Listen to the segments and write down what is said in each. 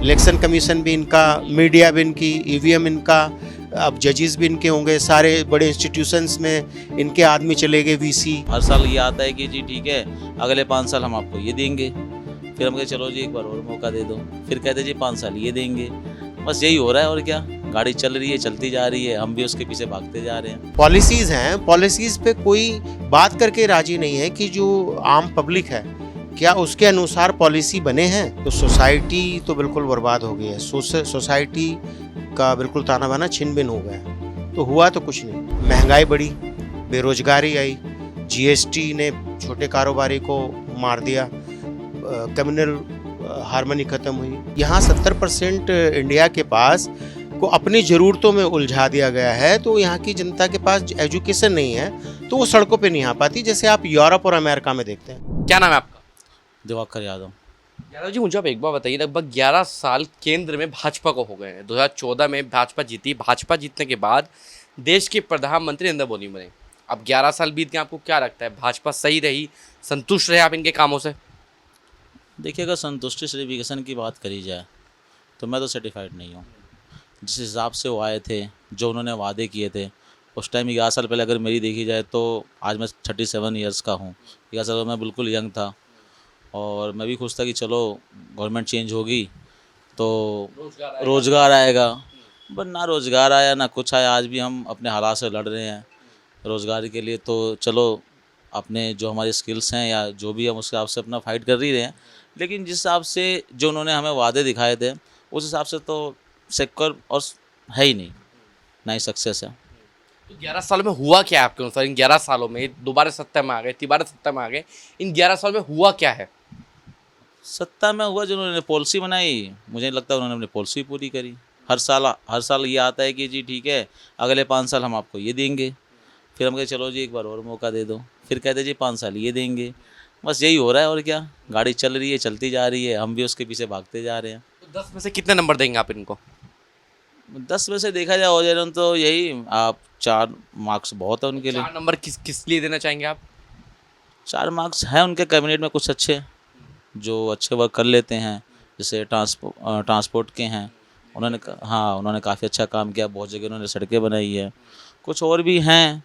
Election commission भी इनका, media भी इनकी, ईवीएम इनका, अब जजेस भी इनके होंगे, सारे बड़े इंस्टीट्यूशंस में इनके आदमी चले गए, वीसी। हर साल ये आता है कि जी ठीक है, अगले 5 साल हम आपको ये देंगे। फिर हम कहे चलो जी एक बार और मौका दे दो। फिर कहते जी 5 साल ये देंगे। बस यही हो रहा है और क्या। गाड़ी चल रही है, चलती जा रही है, हम भी उसके पीछे भागते जा रहे हैं। पॉलिसीज हैं, पॉलिसीज पे कोई बात करके राजी नहीं है कि जो आम पब्लिक है क्या उसके अनुसार पॉलिसी बने हैं। तो सोसाइटी तो बिल्कुल बर्बाद हो गई है, सोसाइटी का बिल्कुल ताना बाना छिन भिन हो गया। तो हुआ तो कुछ नहीं, महंगाई बढ़ी, बेरोजगारी आई, जीएसटी ने छोटे कारोबारी को मार दिया, कम्युनल हार्मनी खत्म हुई। यहाँ 70% इंडिया के पास को अपनी ज़रूरतों में उलझा दिया गया है। तो यहाँ की जनता के पास एजुकेशन नहीं है तो वो सड़कों पे नहीं आ पाती, जैसे आप यूरोप और अमेरिका में देखते हैं। क्या नाम है आपका? दिवाकर यादव। यादव जी, मुझे आप एक बार बताइए, लगभग 11 साल केंद्र में भाजपा को हो गए हैं। 2014 में भाजपा जीती। भाजपा जीतने के बाद देश के प्रधानमंत्री नरेंद्र मोदी बने। अब 11 साल बीत गए, आपको क्या लगता है भाजपा सही रही, संतुष्ट रहे आप इनके कामों से? देखिए, अगर संतुष्टि सर्टिफिकेशन की बात करी जाए तो मैं तो सर्टिफाइड नहीं हूँ। जिस हिसाब से वो आए थे, जो उन्होंने वादे किए थे उस टाइम, 11 साल पहले अगर मेरी देखी जाए तो आज मैं 37 ईयर्स का हूँ। 11 साल में बिल्कुल यंग था और मैं भी खुश था कि चलो गवर्नमेंट चेंज होगी तो रोज़गार आएगा। बट ना रोज़गार आया ना कुछ आया। आज भी हम अपने हालात से लड़ रहे हैं रोज़गार के लिए। तो चलो अपने जो हमारी स्किल्स हैं या जो भी हम उसके हिसाब से अपना फाइट कर ही रहे हैं, लेकिन जिस हिसाब से जो उन्होंने हमें वादे दिखाए थे उस हिसाब से तो सिक्योर और है ही नहीं, ना ही सक्सेस है। तो 11 सालों में हुआ क्या है आपके अनुसार? इन 11 सालों में दोबारा सत्ता में आ गए, तिबारा सत्ता में आ गए, इन 11 सालों में हुआ क्या है? सत्ता में हुआ, जो उन्होंने पॉलिसी बनाई, मुझे नहीं लगता उन्होंने अपनी पॉलिसी पूरी करी। हर साल ये आता है कि जी ठीक है, अगले 5 साल हम आपको ये देंगे। फिर हम कहे चलो जी एक बार और मौका दे दो। फिर कहते जी 5 साल ये देंगे। बस यही हो रहा है और क्या। गाड़ी चल रही है, चलती जा रही है, हम भी उसके पीछे भागते जा रहे हैं। तो 10 में से कितने नंबर देंगे आप इनको? 10 में से देखा जाए हो जाए तो यही आप 4 मार्क्स बहुत है उनके लिए। 4 नंबर किस लिए देना चाहेंगे आप? 4 मार्क्स हैं उनके कैबिनेट में कुछ अच्छे, जो अच्छे वर्क कर लेते हैं, जैसे ट्रांसपोर्ट के हैं। उन्होंने काफ़ी अच्छा काम किया, बहुत जगह उन्होंने सड़कें बनाई है। कुछ और भी हैं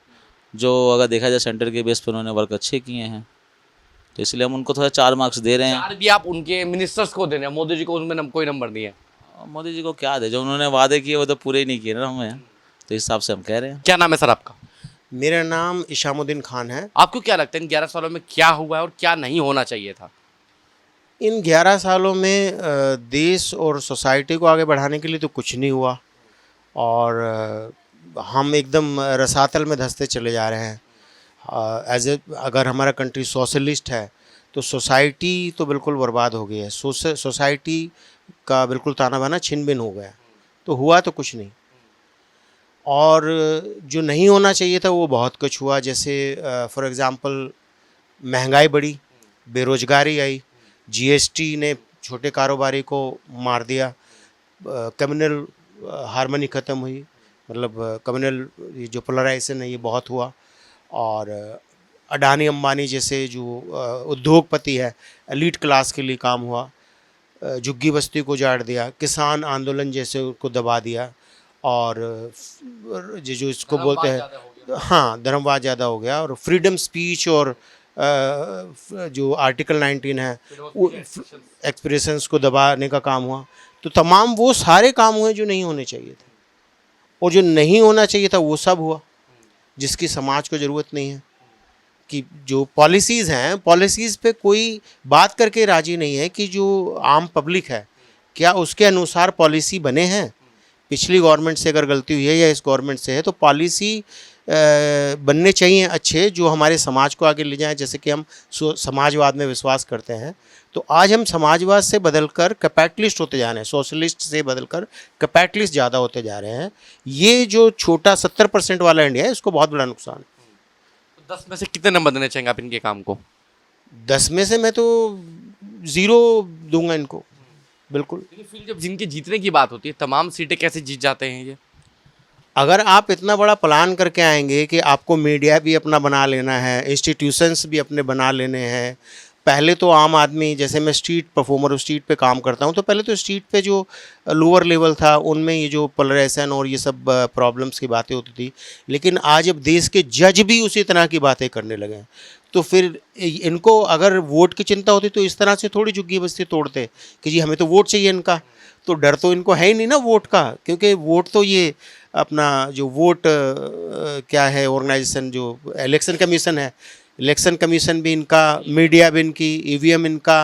जो अगर देखा जाए सेंटर के बेस पर उन्होंने वर्क अच्छे किए हैं, तो इसलिए हम उनको थोड़ा 4 मार्क्स दे रहे हैं। 4 भी आप उनके मिनिस्टर्स को दे रहे हैं, मोदी जी को उनमें कोई नंबर नहीं है? मोदी जी को क्या दे, जो उन्होंने वादे किए वो तो पूरे ही नहीं किए ना हमें, तो इस हिसाब से हम कह रहे हैं। क्या नाम है सर आपका? मेरा नाम इशामुद्दीन खान है। आपको क्या लगता है इन 11 सालों में क्या हुआ है और क्या नहीं होना चाहिए था? इन 11 सालों में देश और सोसाइटी को आगे बढ़ाने के लिए तो कुछ नहीं हुआ और हम एकदम रसातल में धंसते चले जा रहे हैं। अगर हमारा कंट्री सोशलिस्ट है तो सोसाइटी तो बिल्कुल बर्बाद हो गई है। सोसाइटी का बिल्कुल ताना बाना छिन भिन हो गया। तो हुआ तो कुछ नहीं, और जो नहीं होना चाहिए था वो बहुत कुछ हुआ। जैसे फॉर एग्ज़ाम्पल महंगाई बढ़ी, बेरोजगारी आई, जीएसटी ने छोटे कारोबारी को मार दिया, कम्युनल हार्मनी ख़त्म हुई, मतलब कम्युनल जो पोलराइजेशन है ये बहुत हुआ। और अडानी अंबानी जैसे जो उद्योगपति है, एलीट क्लास के लिए काम हुआ। झुग्गी बस्ती को उजाड़ दिया, किसान आंदोलन जैसे को दबा दिया, और जो इसको बोलते हैं, हाँ, धर्मवाद ज़्यादा हो गया, और फ्रीडम स्पीच और जो आर्टिकल 19 है वो एक्सप्रेशंस को दबाने का काम हुआ। तो तमाम वो सारे काम हुए जो नहीं होने चाहिए थे, और जो नहीं होना चाहिए था वो सब हुआ, जिसकी समाज को ज़रूरत नहीं है। कि जो पॉलिसीज़ हैं, पॉलिसीज़ पे कोई बात करके राजी नहीं है कि जो आम पब्लिक है क्या उसके अनुसार पॉलिसी बने हैं। पिछली गवर्नमेंट से अगर गलती हुई है या इस गवर्नमेंट से है तो पॉलिसी बनने चाहिए अच्छे, जो हमारे समाज को आगे ले जाएं। जैसे कि हम समाजवाद में विश्वास करते हैं, तो आज हम समाजवाद से बदलकर कैपिटलिस्ट होते जा रहे हैं, सोशलिस्ट से बदलकर कैपिटलिस्ट ज़्यादा होते जा रहे हैं। ये जो छोटा 70% वाला इंडिया है, इसको बहुत बड़ा नुकसान है। 10 में से कितने नंबर देने चाहेंगे आप इनके काम को? 10 में से मैं तो 0 दूंगा इनको, बिल्कुल। फिर जब जिनके जीतने की बात होती है, तमाम सीटें कैसे जीत जाते हैं ये? अगर आप इतना बड़ा प्लान करके आएंगे कि आपको मीडिया भी अपना बना लेना है, इंस्टीट्यूशंस भी अपने बना लेने हैं, पहले तो आम आदमी, जैसे मैं स्ट्रीट परफॉर्मर हूँ, स्ट्रीट पे काम करता हूँ, तो पहले तो स्ट्रीट पे जो लोअर लेवल था उनमें ये जो पोलराइजेशन और ये सब प्रॉब्लम्स की बातें होती थी, लेकिन आज अब देश के जज भी उसी तरह की बातें करने लगे हैं। तो फिर इनको अगर वोट की चिंता होती तो इस तरह से थोड़ी झुग्गी बस्ती तोड़ते कि जी हमें तो वोट चाहिए इनका। तो डर तो इनको है ही नहीं ना वोट का, क्योंकि वोट तो ये अपना जो वोट क्या है ऑर्गेनाइजेशन, जो इलेक्शन कमीशन है, इलेक्शन कमीशन भी इनका, मीडिया भी इनकी, ईवीएम इनका,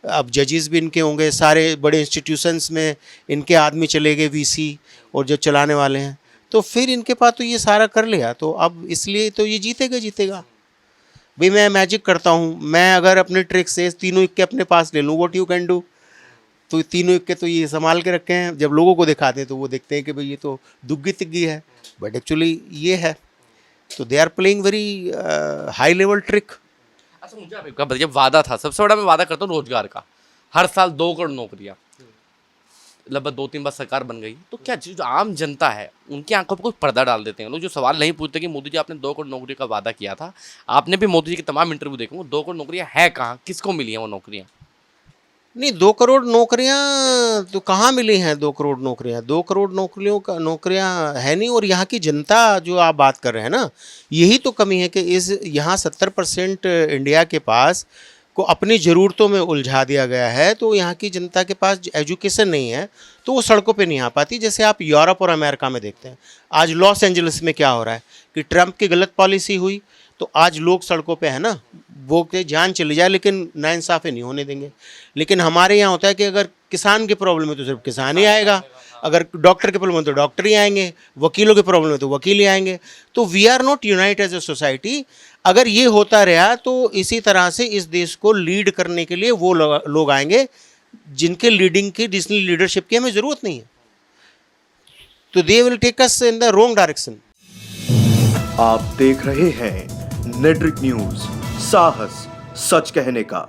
अब जजेस भी इनके होंगे, सारे बड़े इंस्टीट्यूशंस में इनके आदमी चले गए, वीसी और जो चलाने वाले हैं, तो फिर इनके पास तो ये सारा कर लिया, तो अब इसलिए तो ये जीतेगा। भाई मैं मैजिक करता हूँ, मैं अगर अपने ट्रिक से तीनों इक्के अपने पास ले लूँ, व्हाट यू कैन डू, तो तीनों इक्के तो ये संभाल के रखे हैं, जब लोगों को दिखाते हैं तो वो देखते हैं कि भाई ये तो दुग्गी तिग्गी है, बट एक्चुअली ये है। तो they are playing very high level trick. अच्छा, मुझे आप एक बात बताइए, वादा था सबसे बड़ा, मैं वादा करता हूँ रोजगार का, हर साल 2 करोड़ नौकरियाँ, लगभग 2-3 बार सरकार बन गई, तो क्या जो आम जनता है उनकी आंखों पर कुछ पर्दा डाल देते हैं लोग, जो सवाल नहीं पूछते कि मोदी जी आपने 2 करोड़ नौकरी का वादा किया था, आपने भी मोदी जी के तमाम इंटरव्यू देखे, 2 करोड़ नौकरियाँ है कहाँ, किसको मिली हैं वो नौकरियाँ? नहीं, 2 करोड़ नौकरियां तो कहाँ मिली हैं? 2 करोड़ नौकरियां, 2 करोड़ नौकरियां है नहीं। और यहाँ की जनता जो आप बात कर रहे हैं ना, यही तो कमी है कि इस यहाँ 70% इंडिया के पास को अपनी ज़रूरतों में उलझा दिया गया है। तो यहाँ की जनता के पास एजुकेशन नहीं है, तो वो सड़कों पे नहीं आ पाती। जैसे आप यूरोप और अमेरिका में देखते हैं, आज लॉस एंजलिस में क्या हो रहा है कि ट्रंप की गलत पॉलिसी हुई, तो आज लोग सड़कों पे है ना, वो के जान चली जाए लेकिन नाइंसाफ़ी नहीं होने देंगे। लेकिन हमारे यहाँ होता है कि अगर किसान की प्रॉब्लम है तो सिर्फ किसान ही आएगा, अगर डॉक्टर की प्रॉब्लम है तो डॉक्टर ही आएंगे, वकीलों की प्रॉब्लम है तो वकील ही आएंगे। तो we are not unite as a society. अगर ये होता रहा तो इसी तरह से इस देश को लीड करने के लिए वो लोग आएंगे जिनके लीडिंग की, डिजिटल लीडरशिप की हमें ज़रूरत नहीं है। तो they will take us in the wrong direction. आप देख रहे हैं नेट्रिक न्यूज, साहस सच कहने का।